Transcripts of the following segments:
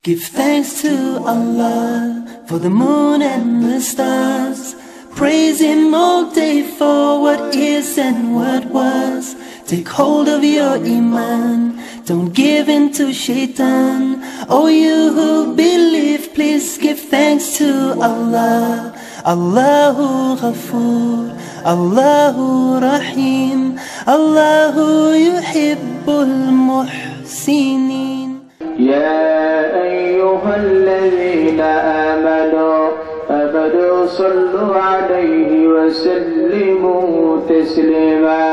Give thanks to Allah for the moon and the stars. Praise Him all day for what is and what was. Take hold of your iman, don't give in to shaitan. Oh, you who believe, please give thanks to Allah. Allahu Ghafoor, Allahu Rahim, Allahu Yuhibbul Muhsinin. يا أيها الذين آمنوا صلوا عليه وسلموا تسليما.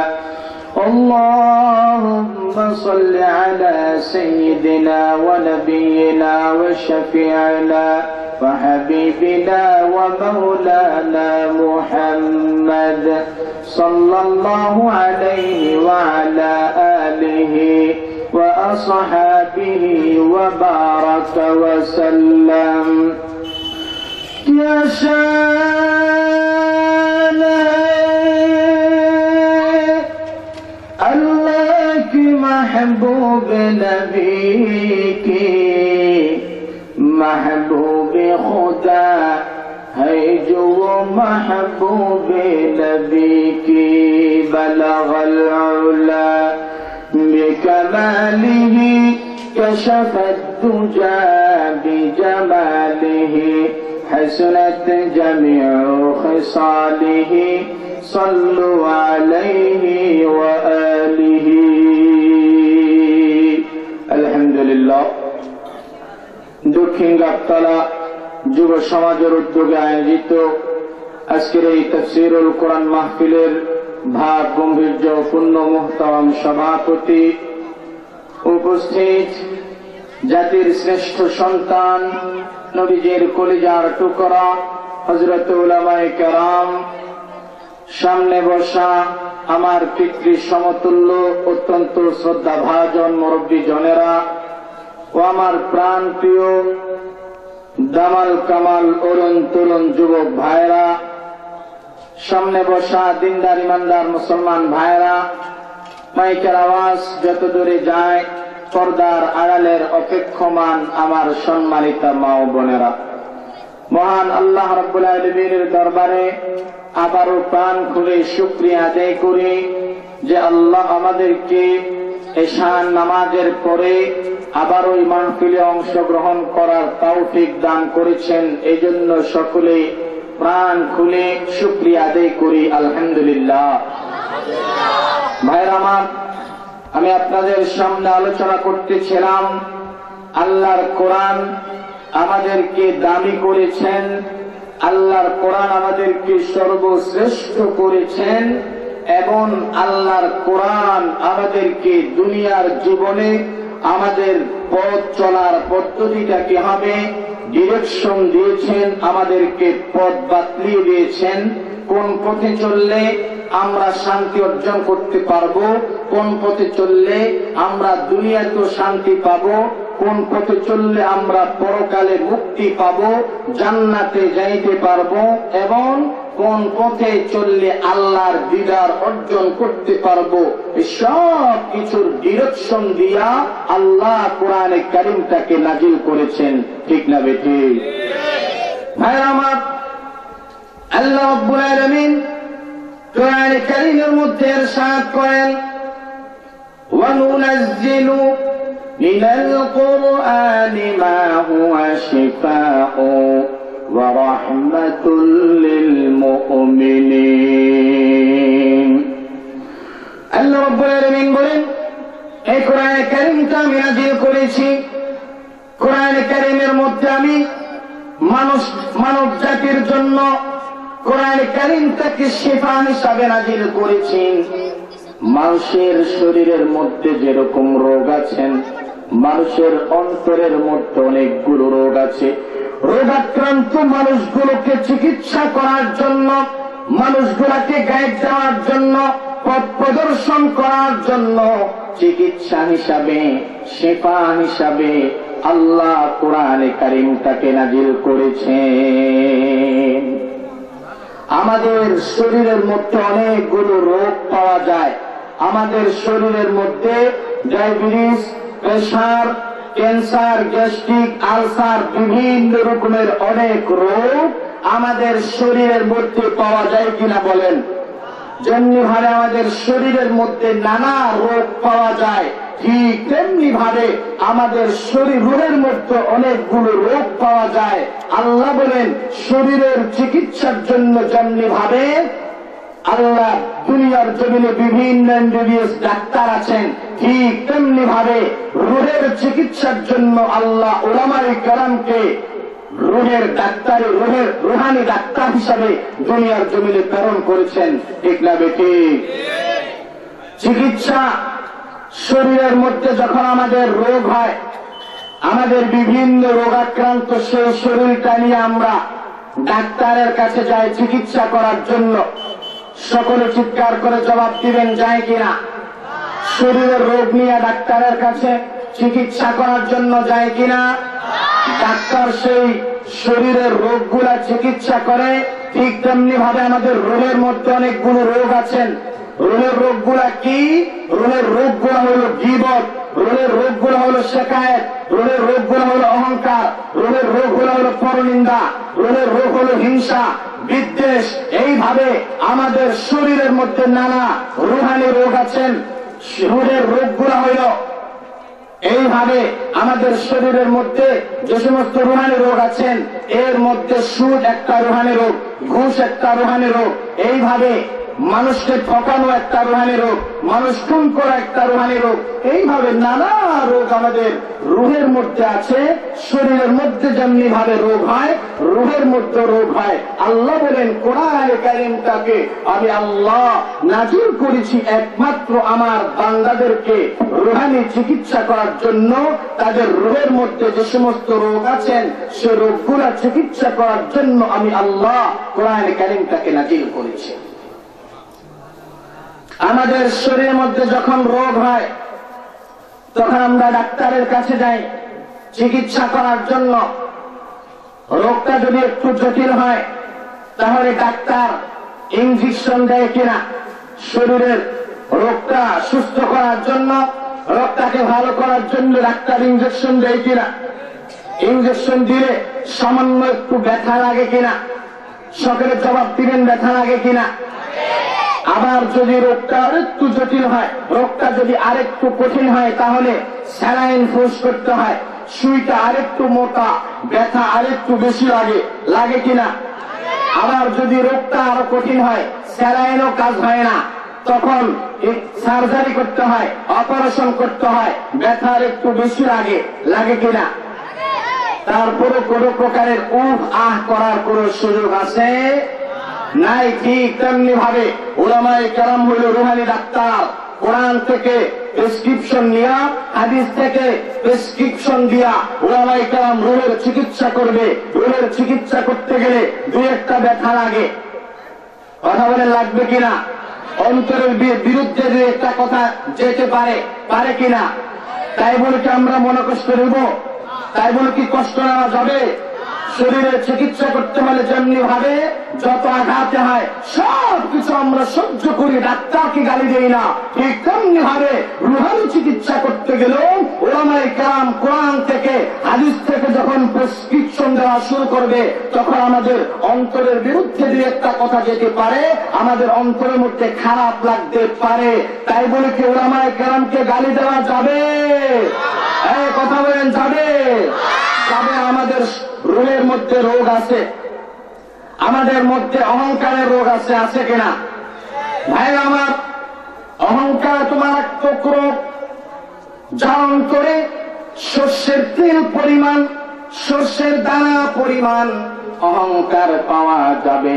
اللهم صل على سيدنا ونبينا وشفيعنا وحبيبنا ومولانا محمد صلى الله عليه وعلى آله وأصحابه وبارك وسلم. يا شان اللہ کی محبوب نبی کی محبوب خدا ہے جو محبوب نبی کی بلغ العلا بكماله كشف الدجى بجماله حسنت جميع خصاله صلوا عليه وآله. الحمد لله. দক্ষিণ গাবতলা যুব সমাজের উদ্যোগে আয়োজিত আজকের এই তাফসীরুল কোরআন মাহফিলের ভাব গম্ভীর্যপূর্ণ মুহতারাম সভাপতি, উপস্থিত জাতির শ্রেষ্ঠ সন্তান নবীজির কলিজার টুকরা হযরত উলামায়ে কেরাম, সামনে বসা আমার পিতৃ সমতুল্য অত্যন্ত শ্রদ্ধাভাজন মুরব্বী জনেরা ও আমার প্রাণ প্রিয় দামাল কামাল অরুণ তরুণ যুবক ভাইরা, সামনে বসা দিনদার ইমানদার মুসলমান ভাইরা, মাইকের আওয়াজ যত দূরে যায় পর্দার আড়ালের অপেক্ষমান আমার সম্মানিতা মা ও বোনেরা, মহান আল্লাহ রাব্বুল আলামিনের দরবারে আবারও প্রাণ খুলে শুকরিয়া আদায় করি যে আল্লাহ আমাদেরকে এশান নামাজের পরে আবারও এই মাহফিলে অংশগ্রহণ করার তৌফিক দান করেছেন। এই জন্য সকলে প্রাণ খুলে শুকরিয়া আদায় করি আলহামদুলিল্লাহ। ভাইরা আমার, আমি আপনাদের সামনে আলোচনা করতেছিলাম আল্লাহর কোরআন আমাদেরকে দামি করেছেন, আল্লাহর কোরআন আমাদেরকে সর্বশ্রেষ্ঠ করেছেন এবং আল্লাহর কোরআন আমাদেরকে দুনিয়ার জীবনে আমাদের পথ চলার পদ্ধতিটা কি হবে ডিরেকশন দিয়েছেন, আমাদেরকে পথ বাতলিয়ে দিয়েছেন। কোন পথে চললে আমরা শান্তি অর্জন করতে পারবো, কোন পথে চললে আমরা দুনিয়াতেও শান্তি পাবো, কোন পথে চললে আমরা পরকালে মুক্তি পাবো, জান্নাতে যাইতে পারবো, এবং কোন পথে চললে আল্লাহর দিদার অর্জন করতে পারবো, সব কিছুর ডিরেকশন দিয়া আল্লাহ কোরআনে কারীমটাকে নাজিল করেছেন। ঠিক না বেটি? ভাইরা আমার, আল্লাহ রাব্বুল আলামিন কোরআনে কারীমের মধ্যে ইরশাদ করেন, ওয়া নুনাজ্জিলু মিনাল কুরআনি মা হুয়া শিফাউ ওয়া রাহমাতুল লিল মুমিনিন। আল্লাহ রাব্বুল আলামিন বলেন, এই কোরআনে কারীমটা আমি নাজিল করেছি, কোরআনে কারীমের মধ্যে আমি মানব জাতির জন্য কোরআনে কারীমটাকে শিফা হিসাবে নাজিল করেছি। মানুষের শরীরের মধ্যে যেরকম রোগ আছেন, মানুষের অন্তরের মধ্যে অনেকগুলো রোগ আছে। রোগাক্রান্ত মানুষগুলোকে চিকিৎসা করার জন্য, মানুষগুলোকে গাইড দেওয়ার জন্য, পথ প্রদর্শন করার জন্য, চিকিৎসা হিসাবে, শিফা হিসাবে আল্লাহ কোরআনে কারীমটাকে নাজিল করেছেন। আমাদের শরীরের মধ্যে অনেকগুলো রোগ পাওয়া যায়। আমাদের শরীরের মধ্যে diabetes, pressure, cancer, gastric, ulcer, বিভিন্ন রকমের অনেক রোগ আমাদের শরীরের মধ্যে পাওয়া যায় কিনা বলেন? যেমনি ভাবে আমাদের শরীরের মধ্যে নানা রোগ পাওয়া যায়, ঠিক তেমনি ভাবে আমাদের শরীরের মধ্যে অনেকগুলো রোগ পাওয়া যায়। আল্লাহ বলেন শরীরের চিকিৎসার জন্য যেমনি ভাবে আল্লাহ দুনিয়ার জমিনে বিভিন্ন এমবিবিএস ডাক্তার আছেন, ঠিক তেমনি ভাবে রোগের চিকিৎসার জন্য আল্লাহ উলামায়ে কেরামকে রোগের ডাক্তারে, রোগের রুহানি ডাক্তার হিসাবে দুনিয়ার জমিনে প্রেরণ করেছেন। ঠিক না বেঠিক? চিকিৎসা, শরীরের মধ্যে যখন আমাদের রোগ হয়, আমাদের বিভিন্ন রোগাক্রান্ত সেই শরীরটা নিয়ে আমরা ডাক্তারের কাছে যাই চিকিৎসা করার জন্য। সকলে চিৎকার করে জবাব দিবেন, যায় কিনা? শরীরের রোগ নিয়ে ডাক্তারের কাছে চিকিৎসা করার জন্য যায় কিনা? ডাক্তার সেই শরীরের রোগগুলা চিকিৎসা করে। ঠিক তেমনি ভাবে আমাদের রোগের মধ্যে অনেকগুলো রোগ আছেন। রোগের রোগগুলা কি? রোগের রোগগুলা হলো গীবত, রোগের রোগগুলো হলো শিকায়েত, রোগের রোগগুলো হলো অহংকার, রোগের রোগগুলো হলো পরনিন্দা, রোগের রোগ হলো হিংসা, বিদ্বেষ। এইভাবে আমাদের শরীরের মধ্যে নানা রুহানি রোগ আছেন। রোগের রোগগুলো হইল এইভাবে আমাদের শরীরের মধ্যে যে সমস্ত রুহানি রোগ আছেন, এর মধ্যে সুদ একটা রুহানি রোগ, ঘুষ একটা রুহানি রোগ, এইভাবে মানুষকে ঠকানো একটা রুহানি রোগ, মানুষ খুন করা একটা রুহানি রোগ। এইভাবে নানা রোগ আমাদের রুহের মধ্যে আছে। শরীরের মধ্যে যেমনি ভাবে রোগ হয়, রুহের মধ্যে রোগ হয়। আল্লাহ বলেন কোরআনে কারীমটাকে আমি আল্লাহ নাযিল করেছি একমাত্র আমার বান্দাদেরকে রুহানি চিকিৎসা করার জন্য। তাদের রুহের মধ্যে যে সমস্ত রোগ আছেন, সে রোগগুলা চিকিৎসা করার জন্য আমি আল্লাহ কোরআনে কারীমটাকে নাযিল করেছি। আমাদের শরীরের মধ্যে যখন রোগ হয়, তখন আমরা ডাক্তারের কাছে যাই চিকিৎসা করার জন্য। রোগটা যদি একটু জটিল হয়, তাহলে ডাক্তার ইনজেকশন দেয় কিনা? শরীরের রোগটা সুস্থ করার জন্য, রোগটাকে ভালো করার জন্য ডাক্তার ইনজেকশন দেয় কিনা? ইনজেকশন দিলে সামান্য একটু ব্যথা লাগে কিনা? সকলে জবাব দিবেন, ব্যথা লাগে কিনা? আবার যদি রোগটা আরেকটু জটিল হয়, রোগটা যদি আরেকটু কঠিন হয়, তাহলে স্যালাইন ফুস করতে হয়। সুইটা আরেকটু মোটা, ব্যথা আরেকটু বেশি লাগে কিনা? আবার যদি রোগটা আরো কঠিন হয়, স্যালাইনও কাজ হয় না, তখন সার্জারি করতে হয়, অপারেশন করতে হয়, ব্যথা আরেকটু বেশি লাগে কিনা? তারপরে কোনো প্রকারের উফ আহ করার কোন সুযোগ আছে নাই। ঠিক তেমনি ভাবে উলামায়ে কেরাম হইল রুহানি ডাক্তার। কোরআন থেকে প্রেসক্রিপশন নিয়া, হাদিস থেকে প্রেসক্রিপশন দিয়া উলামায়ে কেরাম রুহের চিকিৎসা করবে। রুহের চিকিৎসা করতে গেলে দুই একটা ব্যথা লাগে, কথা বলে লাগবে কিনা? অন্তরের বিরুদ্ধে দুই একটা কথা যেতে পারে কিনা? তাই বলে কি আমরা মনে কষ্ট নেব? তাই বলে কি কষ্ট নেওয়া যাবে? শরীরের চিকিৎসা করতে হলে যেমনি ভাবে যত আঘাতে হয় সব কিছু আমরা সহ্য করি, ডাক্তারকে গালি দেই না। ঠিক তেমনি ভাবে রুহানি চিকিৎসা করতে গেলেও উলামায়ে কেরাম কোরআন থেকে, হাদিস থেকে যখন প্রেসক্রিপশন দেওয়া শুরু করবে, তখন আমাদের অন্তরের বিরুদ্ধে দুই একটা কথা যেতে পারে, আমাদের অন্তরের মধ্যে খারাপ লাগতে পারে। তাই বলে কি উলামায়ে কেরামকে গালি দেওয়া যাবে? এই কথা বলেন, যাবে? যাবে। আমাদের রুহের মধ্যে রোগ আছে, আমাদের মধ্যে অহংকারের রোগ আছে কিনা? ভাই আমার, অহংকার তোমার এক টুকরো, যার অন্তরে সর্ষের তেল পরিমাণ, সর্ষের দানা পরিমাণ অহংকার পাওয়া যাবে।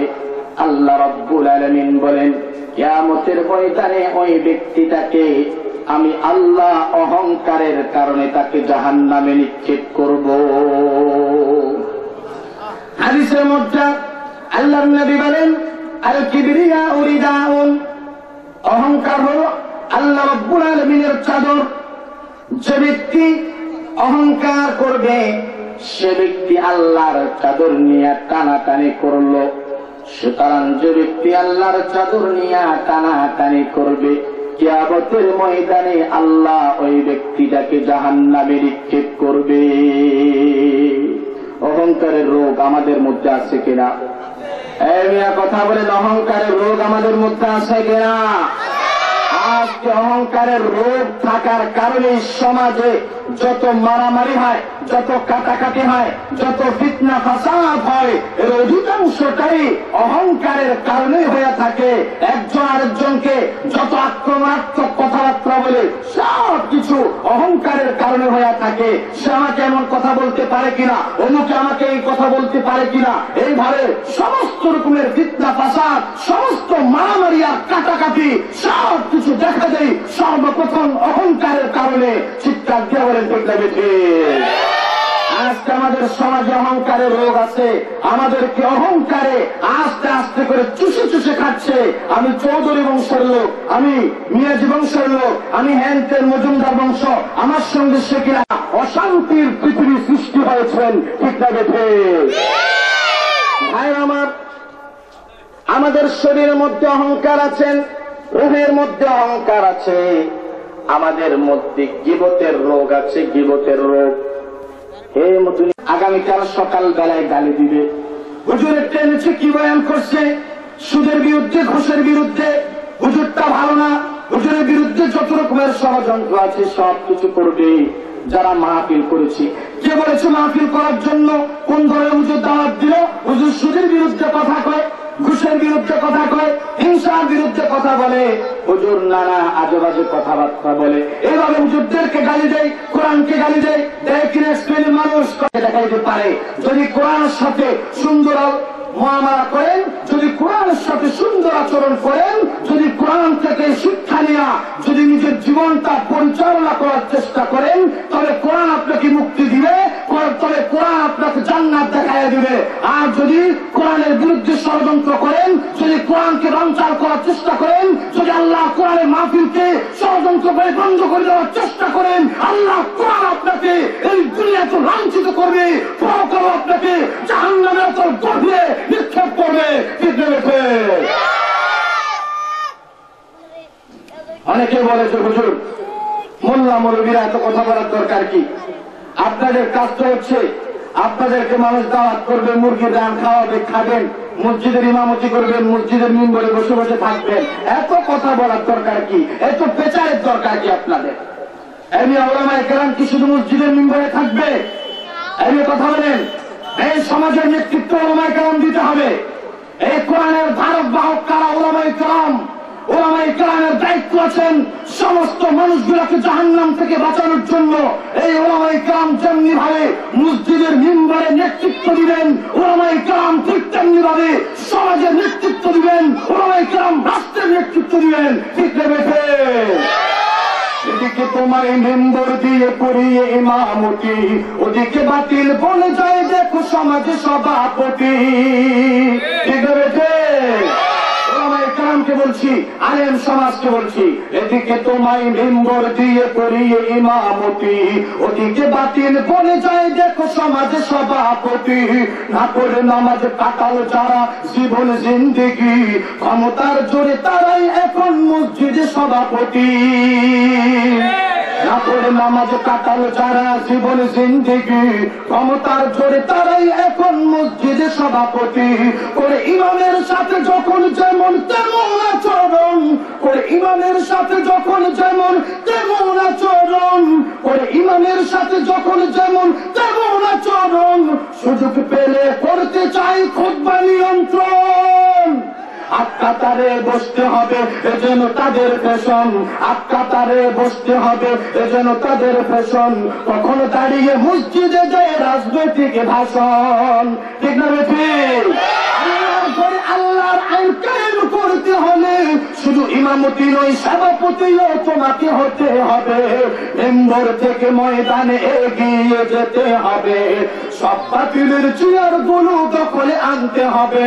আল্লাহ রাব্বুল আলামিন বলেন কিয়ামতের ময়দানে ওই ব্যক্তিটাকে আমি আল্লাহ অহংকারের কারণে তাকে জাহান্নামে নিক্ষেপ করব। হাদিসের মধ্যে আল্লাহর নবী বলেন আল কিবরিয়া উরিদাউন, অহংকার হলো আল্লাহ রাব্বুল আলামিনের চাদর। যে ব্যক্তি অহংকার করবে, সে ব্যক্তি আল্লাহর চাদর নিয়ে টানাটানি করলো। সুতরাং যে ব্যক্তি আল্লাহর চাদর নিয়ে টানাটানি করবে, কিয়ামতের ময়দানে আল্লাহ ওই ব্যক্তিটাকে জাহান্নামে নিক্ষেপ করবে। অহংকারের রোগ আমাদের মধ্যে আছে কিনা? এই মিয়া কথা বলেন, অহংকারের রোগ আমাদের মধ্যে আছে কিনা? আজকে অহংকারের রোগ থাকার কারণে সমাজে যত মারামারি হয়, যত কাটাকাটি হয়, যত ফিতনা ফাসাদ হয়, এর অধিকাংশটাই অহংকারের কারণেই হয়ে থাকে। একজন আরেকজনকে যত আক্রমণাত্মক কথাবার্তা বলে সব কিছু অহংকারের কারণে হয়ে থাকে। সে আমাকে এমন কথা বলতে পারে কিনা, অমুকে আমাকে এই কথা বলতে পারে কিনা, এইভাবে সমস্ত রকমের ফিতনা ফাসাদ, সমস্ত মারামারি আর কাটাকাটি সব কিছু দেখা যায় সর্বপ্রথম অহংকারের কারণে। চিৎকার দিয়ে বলেন ঠিক না বেঠে? আজকে আমাদের সমাজে অহংকারের রোগ আছে। আমাদেরকে অহংকারে আস্তে আস্তে করে চুষে চুষে খাচ্ছে। আমি চৌধুরী বংশের লোক, আমি মিয়াজি বংশের লোক, আমি হ্যান্টের মজুমদার বংশ, আমার সঙ্গে সে কিনা অশান্তির পৃথিবী সৃষ্টি হয়েছেন। ঠিক না বেঠে? ভাই আমার, আমাদের শরীরের মধ্যে অহংকার আছেন, রুহের মধ্যে অহংকার আছে, আমাদের মধ্যে গীবতের রোগ আছে, গীবতের রোগ। এই মতন আগামীকাল সকাল বেলায় গালি দিবে, হুজুরের ট্রেনেছে কি বয়ান করছে, সুদের বিরুদ্ধে, ঘুষের বিরুদ্ধে, হুজুরটা ভালো না, হুজুরের বিরুদ্ধে যত রকমের ষড়যন্ত্র আছে সব কিছু করবে। যারা মাহফিল করেছি, কে বলেছে মাহফিল করার জন্য? কোন ধরনের হুজুর দাওয়াত দিল? হুজুর সুদের বিরুদ্ধে কথা কয়, ঘুষের বিরুদ্ধে কথা কয়, হিংসার বিরুদ্ধে কথা বলে, হুজুর নানা আজেবাজে কথাবার্তা বলে। এইভাবে হুজুরদেরকে গালি দেয়, কোরআনকে গালি দেয়, দেয় কিনা স্পেনের মানুষ দেখাইতে পারে। যদি কোরআনের সাথে সুন্দর মুআমালা করেন, যদি কোরআনের সাথে সুন্দর আচরণ করেন, যদি কোরআন থেকে শিক্ষা নেওয়া, যদি নিজের জীবনটা পরিচালনা করার চেষ্টা করেন, তবে কোরআন আপনাকে মুক্তি দিবে, তবে কোরআন আপনাকে জান্নাত দেখাইয়া দিবে। আর যদি কোরআনের বিরুদ্ধে ষড়যন্ত্র করেন, যদি কোরআনকে রংচাল করার চেষ্টা করেন, যদি আল্লাহ কোরআনের মাহফিলকে ষড়যন্ত্র করে বন্ধ করে দেওয়ার চেষ্টা করেন, আল্লাহ কোরআন আপনাকে এই দুনিয়াতে লাঞ্ছিত করবে, পরকালে আপনাকে জাহান্নামের গভীরে নিক্ষেপ করবে। অনেকে বলে যে হুজুর মোল্লা মৌলবীরা এত কথা বলার দরকার কি? আপনাদের কাজটা হচ্ছে আপনাদেরকে মানুষ দাওয়াত করবে, মুরগির রান খাওয়াবে, খাবেন, মসজিদের ইমামতি করবেন, মসজিদের মিম্বরে বসে বসে থাকবেন। এত কথা বলার দরকার কি? এত পেচারের দরকার কি আপনাদের? এমনি ওলামায়ে কেরাম কি শুধু মসজিদের মিম্বরে থাকবে? এমনি কথা বলেন, এই সমাজের নেতৃত্ব ওলামায়ে কেরাম দিতে হবে। এই কোরআনের ধারক বাহক কারা? ওলামায়ে কেরাম। ওলামায়ে কেরামের দায়িত্ব আছেন সমস্ত মানুষগুলোকে জাহান্নাম থেকে বাঁচানোর জন্য। এই ওলামায়ে কেরাম যেমনি ভাবে মসজিদের মিম্বরে নেতৃত্ব দিবেন, ওলামায়ে কেরাম ঠিক তেমনি ভাবে সমাজের নেতৃত্ব দিবেন, ওলামায়ে কেরাম রাষ্ট্রের নেতৃত্ব দিবেন। ঠিক রেখে এদিকে তোমার মেম্বর দিয়ে করিয়ে ইমামতি, ওদিকে বাতিল বলে যায় দেখো সমাজে সভাপতি। ঠিক রেখে ওলামায়ে কেরামকে বলছি, আলেম সমাজকে বলছি, এদিকে তোমায় মেম্বর দিয়ে করিয়ে ইমামতি, ওদিকে বাতিল বলে যায় দেখো সমাজে সভাপতি। না করে নামাজ কাটাল যারা জীবন জিন্দেগি, ক্ষমতার জোরে তারাই এখন মসজিদে সভাপতি। না করে নামাজ কাটাল যারা জীবন জিন্দেগি, ক্ষমতার জোরে তারাই এখন মসজিদে সভাপতি। করে ইমামের সাথে যখন যেমন তেমন আচরণ, করে ইমামের সাথে যখন যেমন তেমন আচরণ, করে ইমামের সাথে যখন যেমন তেমন আচরণ, সুযোগ পেলে করতে চাই খুতবা নিয়ন্ত্রণ। আটকাতারে বসতে হবে এজন্য তাদের ফ্যাশন, আটকাতারে বসতে হবে এজন্য তাদের ফ্যাশন। কখনো দাঁড়িয়ে মসজিদে যায় রাজনৈতিক ভাষণ। ঠিক না ঠিক? আল্লাহর আইন কায়েম করতে হলে শুধু ইমামতি নয়, সভাপতিও তোমাকে হতে হবে। মেম্বর থেকে ময়দানে এগিয়ে যেতে হবে, সব বাতিলের চেয়ার গুলো দখলে আনতে হবে।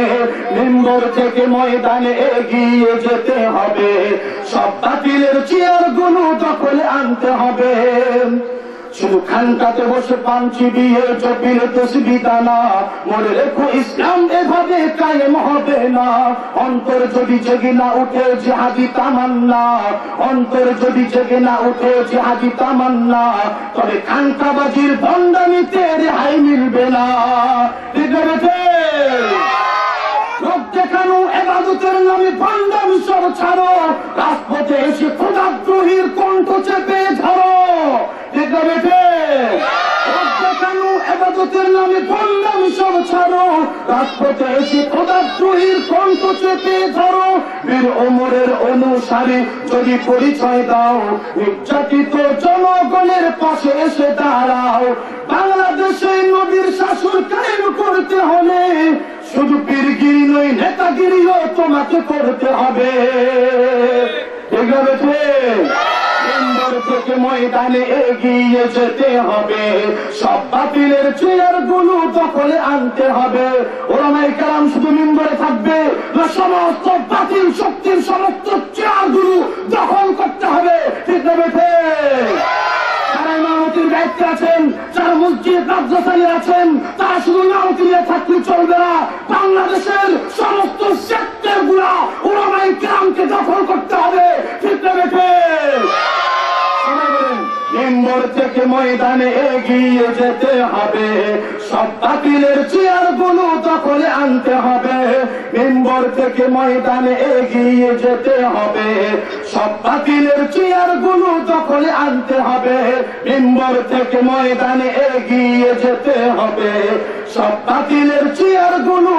মেম্বর থেকে ময়দানে এগিয়ে যেতে হবে, সব বাতিলের চেয়ার গুলো দখলে আনতে হবে। শুধু খানকাতে বসে পান চিবিয়ে চপিলে তসবিহ দানা, মনে রেখো ইসলাম এভাবে কায়েম হবে না। অন্তর যদি জেগে না উঠে জিহাদি তামান্না, অন্তর যদি জেগে না উঠে জিহাদি তামান্না, তবে খানকাবাজির ভণ্ডামিতে রেহাই মিলবে না। ঠিক আছে? লোক দেখানো ইবাদতের নামে ভণ্ডামি সব ছাড়ো, রাজপথে এসে খোদাদ্রোহীর কণ্ঠ চেপে ধরো। ঠিক আছে? লোক দেখানো ইবাদতের নামে ভণ্ডামি সব ছাড়ো, রাজপথে এসে খোদাদ্রোহীর কণ্ঠ চেপে ধরো। বীর ওমরের অনুসারী যদি পরিচয় দাও, নির্যাতিত জনগণের পাশে এসে দাঁড়াও। বাংলাদেশে নবীর শাসন কায়েম করতে হলে শুধু পীরগিরি নয়, নেতাগিরিও তোমাকে করতে হবে। ঠিক আছে? মেম্বার থেকে ময়দানে এগিয়ে যেতে হবে, সব বাতিলের চেয়ার গুলো দখলে আনতে হবে। ওলামায়ে কেরাম শুধু মেম্বারে থাকবে না, সমস্ত বাতিল শক্তির সমস্ত চেয়ার গুলো দখল করতে হবে। ঠিক আছে? যারা ইমামতির দায়িত্বে আছেন, যারা মসজিদ মাদ্রাসায় আছেন, তারা শুধু ইমামতি নিয়ে থাকলে চলবে না। বাংলাদেশের সমস্ত সেক্টর গুলা ওলামায়ে কেরামকে দখল করতে হবে। ঠিক আছে? মেম্বার থেকে ময়দানে এগিয়ে যেতে হবে, সব বাতিলের চেয়ার গুলো দখলে আনতে হবে। মেম্বার থেকে ময়দানে এগিয়ে যেতে হবে, সব বাতিলের চেয়ার গুলো দখলে আনতে হবে। মেম্বার থেকে ময়দানে এগিয়ে যেতে হবে, সব বাতিলের চেয়ার গুলো